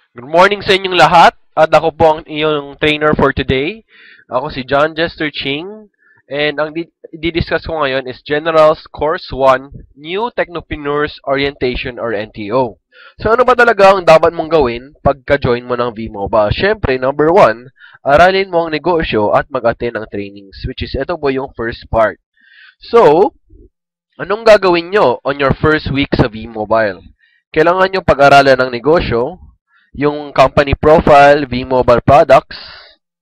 Good morning sa inyong lahat at ako po ang iyong trainer for today. Ako si John Jester Ching and ang di-discuss ko ngayon is General's Course 1, New Technopreneurs Orientation or NTO. So ano ba talaga ang dapat mong gawin pagka-join mo ng V-Mobile? Siyempre, number 1, aralin mo ang negosyo at mag-attend ng trainings, which is ito po yung first part. So, anong gagawin nyo on your first week sa V-Mobile? Kailangan nyo pag-aralan ng negosyo, yung company profile, V-Mobile products,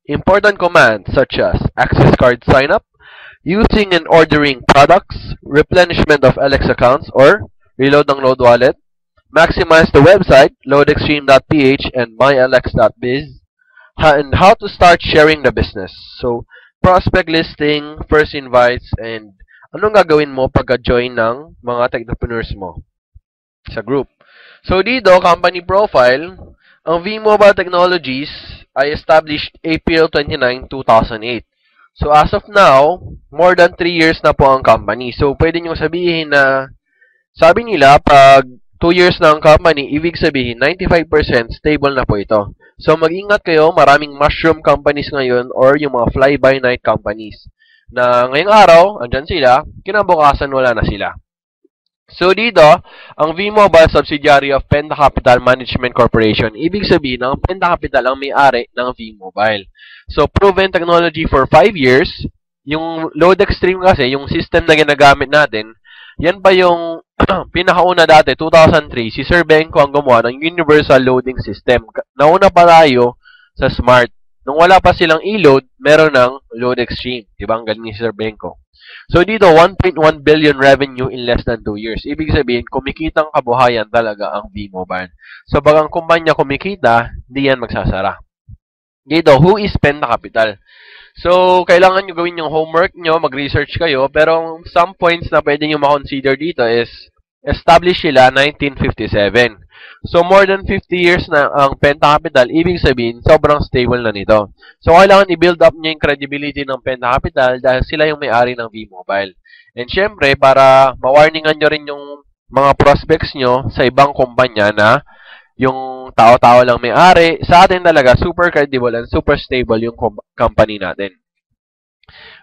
important commands such as access card sign-up, using and ordering products, replenishment of LX accounts or reload ng load wallet, maximize the website, loadextreme.ph and mylx.biz, and how to start sharing the business. So, prospect listing, first invites, and anong gagawin mo pagka-join ng mga technopreneurs mo sa group. So, dito, company profile, ang V-Mobile Technologies ay established April 29, 2008. So, as of now, more than 3 years na po ang company. So, pwede nyo sabihin na, sabi nila, pag 2 years na ang company, ibig sabihin, 95% stable na po ito. So, mag-ingat kayo, maraming mushroom companies ngayon or yung mga fly-by-night companies na ngayong araw, andyan sila, kinabukasan wala na sila. So dito, ang V-Mobile subsidiary of Penta Capital Management Corporation. Ibig sabihin, ang Penta Capital ang may-ari ng V-Mobile. So proven technology for 5 years. Yung load extreme kasi, yung system na ginagamit natin, yan pa yung pinakauna dati, 2003, si Sir Benko ang gumawa ng Universal Loading System. Nauna pa tayo sa Smart. Nung wala pa silang e-load, meron ng load extreme. Diba? Ang galing ni Sir Benko. So dito, 1.1 billion revenue in less than 2 years. Ibig sabihin, kumikitang kabuhayan talaga ang V-Mobile. So pag ang kumpanya kumikita, hindi yan magsasara. Dito, who is Penta Capital? So, kailangan nyo gawin yung homework nyo, mag-research kayo, pero some points na pwede nyo ma-consider dito is, established sila 1957. So, more than 50 years na ang Penta Capital, ibig sabihin, sobrang stable na nito. So, kailangan i-build up nyo yung credibility ng Penta Capital dahil sila yung may-ari ng V-Mobile. And syempre, para ma-warningan nyo rin yung mga prospects nyo sa ibang kumpanya na yung tao-tao lang may-ari, sa atin talaga, super credible and super stable yung company natin.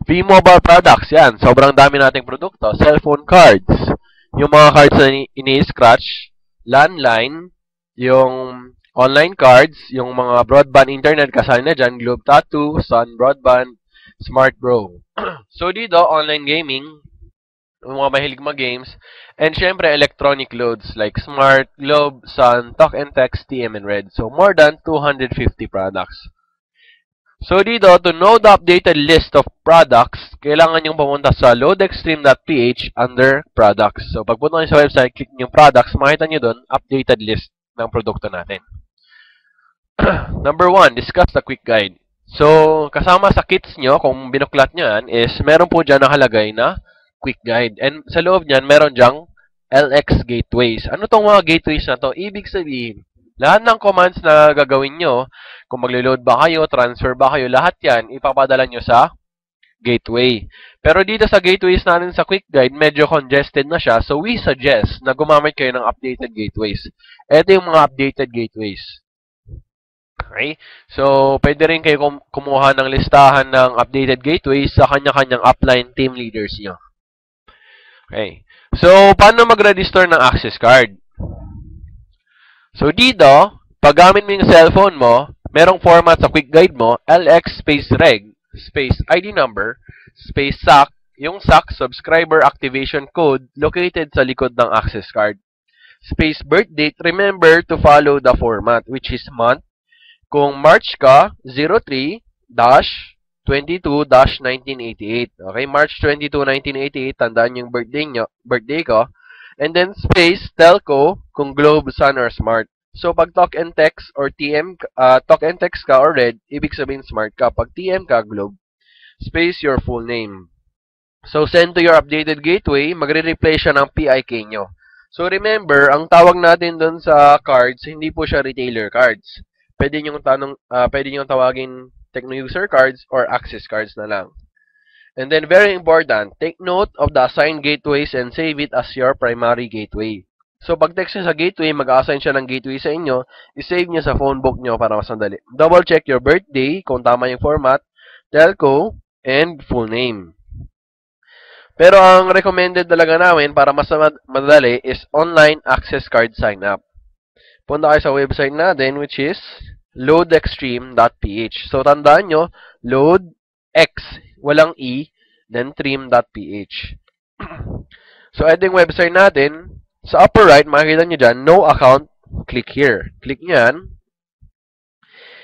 V-Mobile products, yan. Sobrang dami nating produkto. Cellphone cards. Yung mga cards na ini-scratch. Landline. Yung online cards. Yung mga broadband internet kasali na dyan. Globe Tattoo, Sun Broadband, Smart Bro. So dito, online gaming. Yung mga mahilig mag-games. And syempre, electronic loads like Smart, Globe, Sun, Talk and Text, TM, and Red. So more than 250 products. So dito, to know the updated list of products, kailangan nyo pumunta sa loadextreme.ph under products. So pagpunta nyo sa website, click nyo yung products, makita nyo doon, updated list ng produkto natin. Number 1, discuss the quick guide. So, kasama sa kits nyo, kung binuklat nyo yan, is meron po dyan nakalagay na quick guide. And sa loob nyan, meron dyang LX gateways. Ano tong mga gateways na to? Ibig sabihin, lahat ng commands na gagawin nyo, kung maglo-load ba kayo, transfer ba kayo, lahat yan, ipapadala nyo sa gateway. Pero dito sa gateways natin sa quick guide, medyo congested na siya. So, we suggest na gumamit kayo ng updated gateways. Ito yung mga updated gateways. Okay? So, pwede rin kayo kumuha ng listahan ng updated gateways sa kanya-kanyang upline team leaders nyo. Okay. So, paano mag-register ng access card? So, dito, pag gamit mo yung cellphone mo, merong format sa quick guide mo, LX space reg, space ID number, space SAC, yung SAC, subscriber activation code, located sa likod ng access card. Space birth date, remember to follow the format, which is month. Kung March ka, 03-22-1988. Okay, March 22, 1988, tandaan yung birthday ko. And then space, telco, kung Globe, Sun, or Smart. So, pag talk and text or TM, talk and text ka or red, ibig sabihin Smart ka. Pag TM ka, Globe, space your full name. So, send to your updated gateway, magre-replay siya ng PIK nyo. So, remember, ang tawag natin doon sa cards, hindi po siya retailer cards. Pwede nyo tawagin Techno User cards or access cards na lang. And then, very important, take note of the assigned gateways and save it as your primary gateway. So, pag text niya sa gateway, mag-assign siya ng gateway sa inyo, isave niya sa phone book niyo para mas madali. Double check your birthday, kung tama yung format, telco, and full name. Pero ang recommended talaga namin para mas madali is online access card sign up. Punta kayo sa website natin which is loadextreme.ph. So tandaan nyo, load X, walang E, then stream.ph. So ito yung website natin. Sa upper right, makikita nyo dyan, no account, click here. Click nyo yan.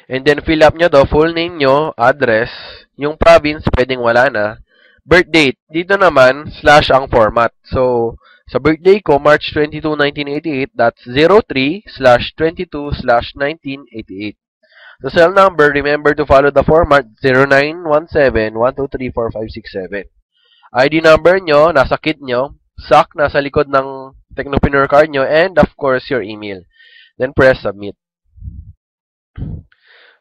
And then fill up nyo to, full name nyo, address, yung province, pwedeng wala na. Birth date, dito naman, slash ang format. So, sa birthday ko, March 22, 1988, that's 03/22/1988. Sa cell number, remember to follow the format 0917-1234567. ID number nyo, nasa kit nyo, SAC, nasa likod ng Technopreneur card nyo, and of course, your email. Then press submit.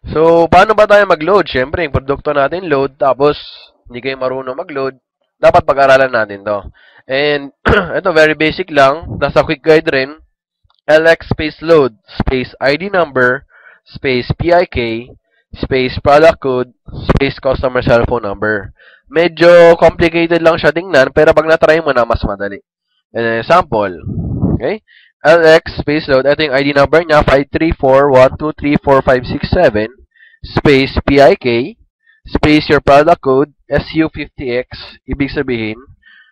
So, paano ba tayo mag-load? Siyempre, yung produkto natin load, tapos hindi kayo marunong mag-load, dapat pag-aralan natin to. And, ito, very basic lang. Nasa quick guide rin. LX space load, space ID number, space PIK, space product code, space customer cell phone number. Medyo complicated lang siya tingnan, pero pag na-try mo na, mas madali. And example, okay? LX space load, ito yung ID number niya, 534123457, space PIK, space your product code, SU50X, ibig sabihin,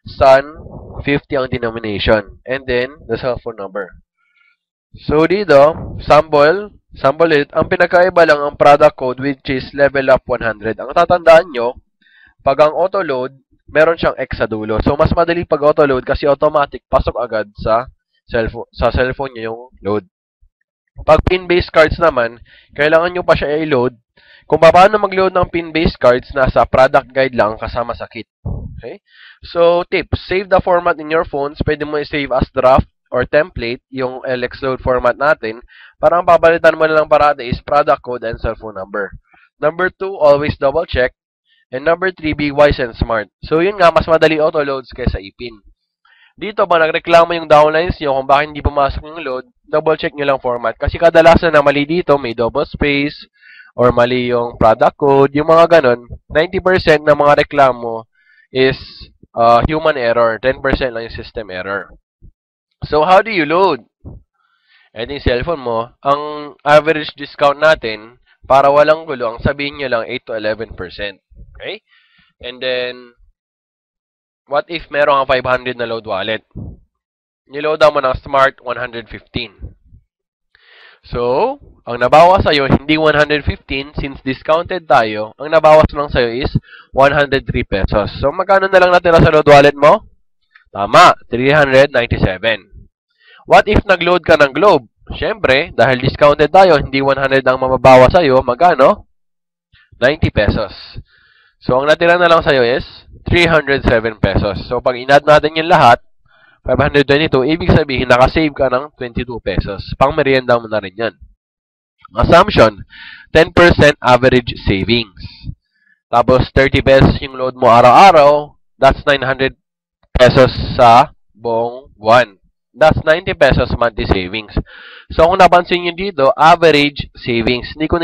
Sun 50 ang denomination. And then, the cell phone number. So, dito, sample it. Ang pinakaiba lang ang product code which is level up 100. Ang tatandaan nyo, pag ang auto-load, meron siyang X sa dulo. So, mas madali pag auto-load kasi automatic, pasok agad sa cellphone nyo yung load. Pag pin-based cards naman, kailangan nyo pa siya i-load. Kung paano mag-load ng pin-based cards, nasa product guide lang kasama sa kit. Okay? So, tips. Save the format in your phones. Pwede mo i-save as draft or template yung LX load format natin. Para ang papalitan mo na lang parati is product code and cellphone number. Number 2, always double check. And number 3, be wise and smart. So, yun nga, mas madali auto-loads kaysa ipin. Dito, ba nagreklamo yung downlines nyo kung bakit hindi pumasok yung load, double check nyo lang format. Kasi kadalasan na mali dito, may double space, or mali yung product code, yung mga ganon, 90% ng mga reklamo is human error, 10% lang yung system error. So, how do you load? Ito yung cellphone mo. Ang average discount natin, para walang gulo, ang sabihin nyo lang 8 to 11%. Okay? And then, what if meron kang 500 na load wallet? Niloadan mo ng Smart 115. So, ang nabawas sa'yo, hindi 115, since discounted tayo, ang nabawas lang sa'yo is 103 pesos. So, magkano na lang natira sa load wallet mo? Tama, 397. What if nag-load ka ng Globe? Siyempre, dahil discounted tayo, hindi 100 ang mababawas sa'yo, magkano? 90 pesos. So, ang natira na lang sa'yo is 307 pesos. So, pag in-add natin yung lahat, 522, ibig sabihin, nakasave ka ng 22 pesos. Pang merienda mo na rin yan. Assumption, 10% average savings. Tapos, 30 pesos yung load mo araw-araw, that's 900 pesos sa buong buwan. That's 90 pesos monthly savings. So, kung napansin nyo dito, average savings. Hindi ko